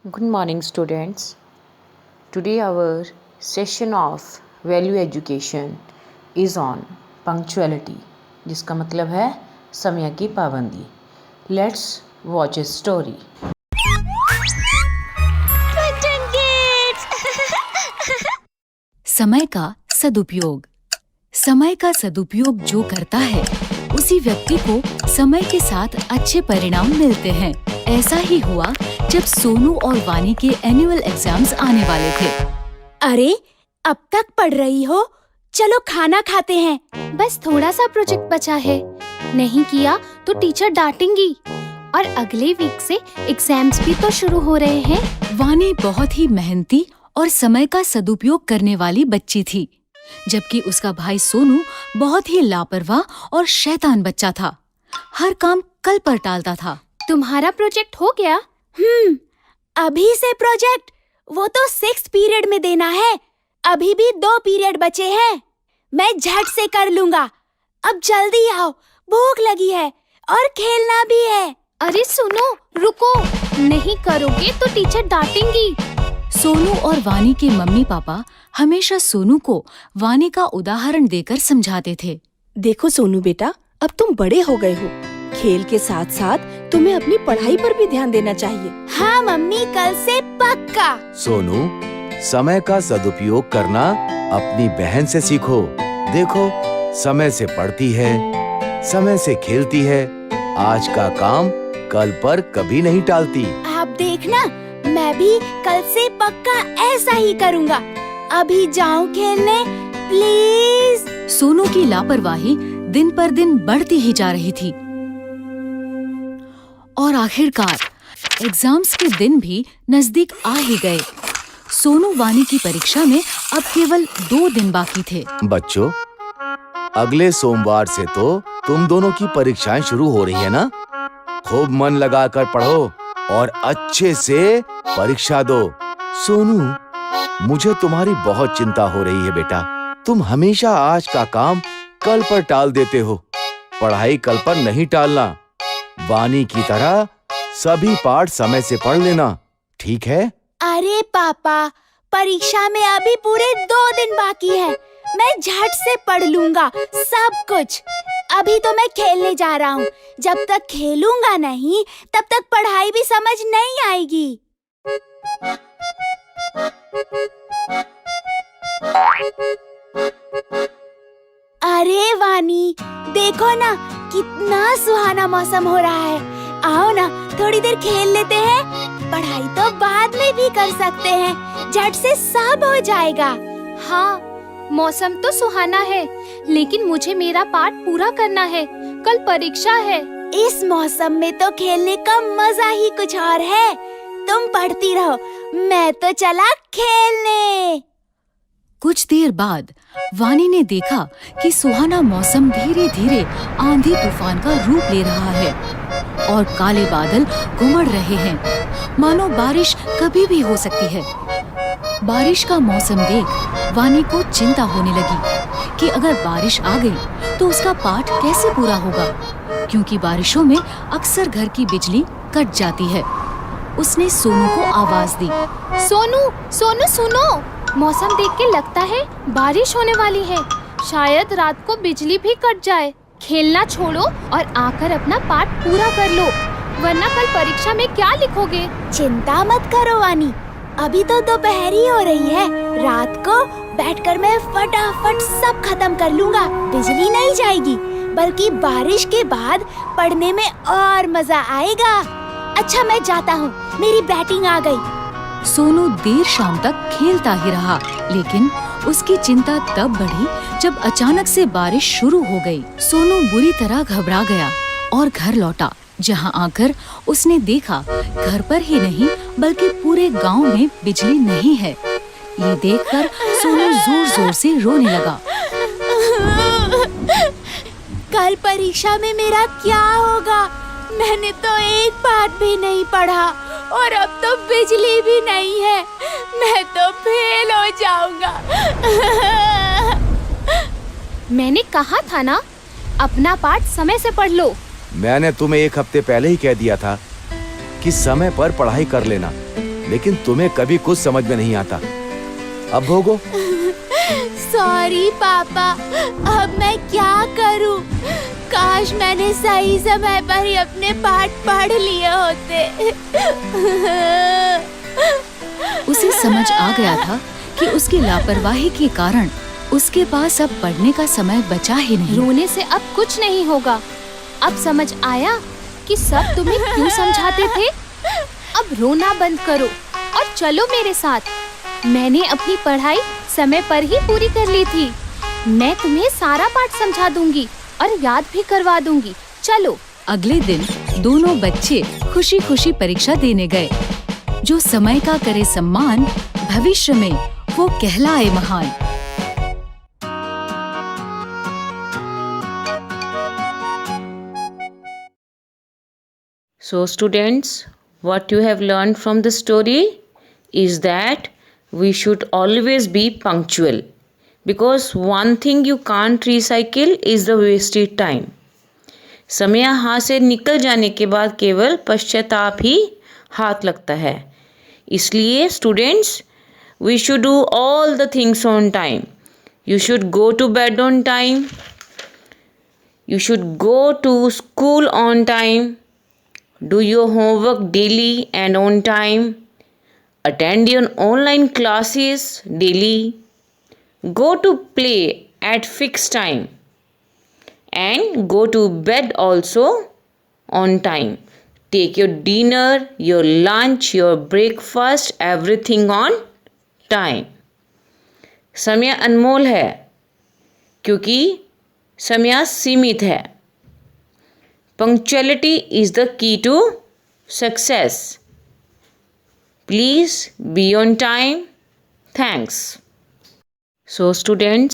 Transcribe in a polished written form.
Good morning, students. Today, our session of value education is on punctuality, जिसका मतलब है समय की पाबंदी. Let's watch a story. समय का सदुपयोग. समय का सदुपयोग जो करता है उसी व्यक्ति को समय के साथ अच्छे परिणाम मिलते हैं. ऐसा ही हुआ जब सोनू और वानी के एनुअल एग्जाम्स आने वाले थे. अरे अब तक पढ़ रही हो, चलो खाना खाते हैं. बस थोड़ा सा प्रोजेक्ट बचा है, नहीं किया तो टीचर डांटेंगी. और अगले वीक से एग्जाम्स भी तो शुरू हो रहे हैं. वानी बहुत ही मेहनती और समय का सदुपयोग करने वाली बच्ची थी, जबकि उसका भाई सोनू बहुत ही लापरवाह और शैतान बच्चा था. हर काम कल पर टालता था. तुम्हारा प्रोजेक्ट हो गया? अभी से प्रोजेक्ट? वो तो 6th पीरियड में देना है. अभी भी 2 पीरियड बचे हैं. मैं झट से कर लूंगा. अब जल्दी आओ, भूख लगी है और खेलना भी है. अरे सुनो, रुको. नहीं करोगे तो टीचर डांटेंगी. सोनू और वानी के मम्मी पापा हमेशा सोनू को वानी का उदाहरण देकर समझाते थे. देखो सोनू बेटा, अब तुम बड़े हो गए हो. खेल के साथ साथ तुम्हें अपनी पढ़ाई पर भी ध्यान देना चाहिए. हाँ मम्मी, कल से पक्का. सोनू, समय का सदुपयोग करना अपनी बहन से सीखो. देखो, समय से पढ़ती है, समय से खेलती है, आज का काम कल पर कभी नहीं टालती. आप देखना, मैं भी कल से पक्का ऐसा ही करूँगा. अभी जाऊँ खेलने, प्लीज. सोनू की लापरवाही दिन पर दिन बढ़ती ही जा रही थी और आखिरकार एग्जाम्स के दिन भी नजदीक आ ही गए. सोनू वानी की परीक्षा में अब केवल 2 दिन बाकी थे. बच्चों, अगले सोमवार से तो तुम दोनों की परीक्षाएं शुरू हो रही है ना? खूब मन लगाकर पढ़ो और अच्छे से परीक्षा दो. सोनू, मुझे तुम्हारी बहुत चिंता हो रही है बेटा. तुम हमेशा आज का काम कल पर टाल देते हो. पढ़ाई कल पर नहीं टालना. वानी की तरह सभी पाठ समय से पढ़ लेना, ठीक है? अरे पापा, परीक्षा में अभी पूरे 2 दिन बाकी है. मैं झट से पढ़ लूंगा सब कुछ. अभी तो मैं खेलने जा रहा हूँ. जब तक खेलूंगा नहीं, तब तक पढ़ाई भी समझ नहीं आएगी. अरे वानी, देखो ना, कितना सुहाना मौसम हो रहा है. आओ ना, थोड़ी देर खेल लेते हैं. पढ़ाई तो बाद में भी कर सकते हैं, झट से सब हो जाएगा. हाँ, मौसम तो सुहाना है, लेकिन मुझे मेरा पाठ पूरा करना है. कल परीक्षा है. इस मौसम में तो खेलने का मजा ही कुछ और है. तुम पढ़ती रहो, मैं तो चला खेलने. कुछ देर बाद वानी ने देखा कि सुहाना मौसम धीरे धीरे आंधी तूफान का रूप ले रहा है और काले बादल घुमड़ रहे हैं, मानो बारिश कभी भी हो सकती है. बारिश का मौसम देख वानी को चिंता होने लगी कि अगर बारिश आ गई तो उसका पाठ कैसे पूरा होगा, क्योंकि बारिशों में अक्सर घर की बिजली कट जाती है. उसने सोनू को आवाज दी. सोनू, सोनू सुनो, मौसम देख के लगता है बारिश होने वाली है. शायद रात को बिजली भी कट जाए. खेलना छोड़ो और आकर अपना पाठ पूरा कर लो, वरना कल परीक्षा में क्या लिखोगे? चिंता मत करो वानी, अभी तो दोपहर ही हो रही है. रात को बैठकर मैं फटाफट सब खत्म कर लूंगा. बिजली नहीं जाएगी, बल्कि बारिश के बाद पढ़ने में और मजा आएगा. अच्छा, मैं जाता हूँ, मेरी बैटिंग आ गई. सोनू देर शाम तक खेलता ही रहा, लेकिन उसकी चिंता तब बढ़ी जब अचानक से बारिश शुरू हो गई. सोनू बुरी तरह घबरा गया और घर लौटा, जहां आकर उसने देखा घर पर ही नहीं बल्कि पूरे गांव में बिजली नहीं है. ये देखकर सोनू जोर जोर से रोने लगा. कल परीक्षा में मेरा क्या होगा? मैंने तो एक पाठ भी नहीं पढ़ा और अब तो बिजली भी नहीं है. मैं तो फेल हो जाऊंगा. मैंने कहा था ना, अपना पाठ समय से पढ़ लो. मैंने तुम्हें 1 हफ्ते पहले ही कह दिया था कि समय पर पढ़ाई कर लेना. लेकिन तुम्हें कभी कुछ समझ में नहीं आता। अब भोगो। सॉरी पापा, अब मैं क्या करूं? काश मैंने सही समय पर ही अपने पाठ पढ़ लिए होते। उसे समझ आ गया था कि उसकी लापरवाही के कारण उसके पास अब पढ़ने का समय बचा ही नहीं। रोने से अब कुछ नहीं होगा। अब समझ आया कि सब तुम्हें क्यों समझाते थे। अब रोना बंद करो और चलो मेरे साथ। मैंने अपनी पढ़ाई समय पर ही पूरी कर ली थी। मैं तुम्हें सारा पाठ समझा दूंगी और याद भी करवा दूंगी। चलो। अगले दिन दोनों बच्चे खुशी खुशी परीक्षा देने गए। जो समय का करे सम्मान, भविष्य में वो कहलाए महान। So students, what you have learned from the story is that we should always be punctual, because one thing you can't recycle is the wasted time. समय हाथ से निकल जाने के बाद केवल पश्चाताप ही हाथ लगता है। इसलिए students, we should do all the things on time. You should go to bed on time. You should go to school on time. Do your homework daily and on time. Attend your online classes daily. Go to play at fixed time. And go to bed also on time. Take your dinner, your lunch, your breakfast, everything on time. समय अनमोल है क्योंकि समय सीमित है। Punctuality is the key to success. Please be on time. Thanks. So students,